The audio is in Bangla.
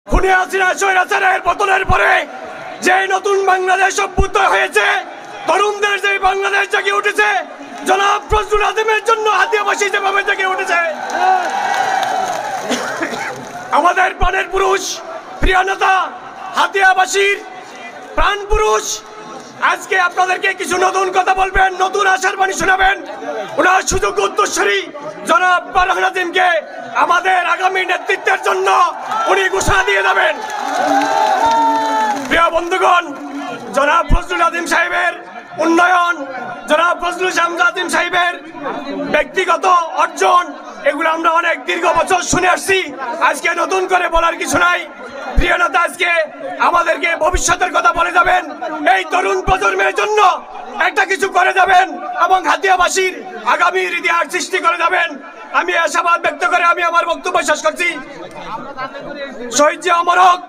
খুনে হাসিনা স্বৈরাচারের পতনের পরে যে নতুন বাংলাদেশ অভ্যুত হয়েছে, তরুণদের যে বাংলাদেশ জেগে উঠেছে, জনাব ফজলুল আযমের জন্য হাতিয়াবাসী যেভাবে জেগে উঠেছে, আমাদের প্রাণের পুরুষ প্রিয় নেতা হাতিয়াবাসীর প্রাণ পুরুষ আজকে আপনাদেরকে কিছু নতুন কথা বলবেন, নতুন আশার বাণী শোনাবেন। ওনার সুযোগ্য উত্তরসূরি জনাব ফারহান আজিমকে আমাদের আগামী নেতৃত্বের জন্য উনি ঘোষণা দিয়ে যাবেন। প্রিয় বন্ধুগণ, জনাব ফজলুল আজিম সাহেবের উন্নয়ন, জনাব ফজলুল আজিম সাহেবের ব্যক্তিগত অর্জন, এগুলো আমরা অনেক দীর্ঘ বছর শুনে আসছি। আজকে নতুন করে বলার কিছু নাই। প্রিয় নেতা আজকে আমাদেরকে ভবিষ্যতের কথা বলে যাবেন, এই তরুণ প্রজন্মের জন্য একটা কিছু করে যাবেন এবং হাতিয়াবাসীর আগামীর ইতিহাস সৃষ্টি করে যাবেন। আমি আশাবাদ ব্যক্ত করে আমি আমার বক্তব্য শেষ করছি। শহীদ জিয়া অমর হোক।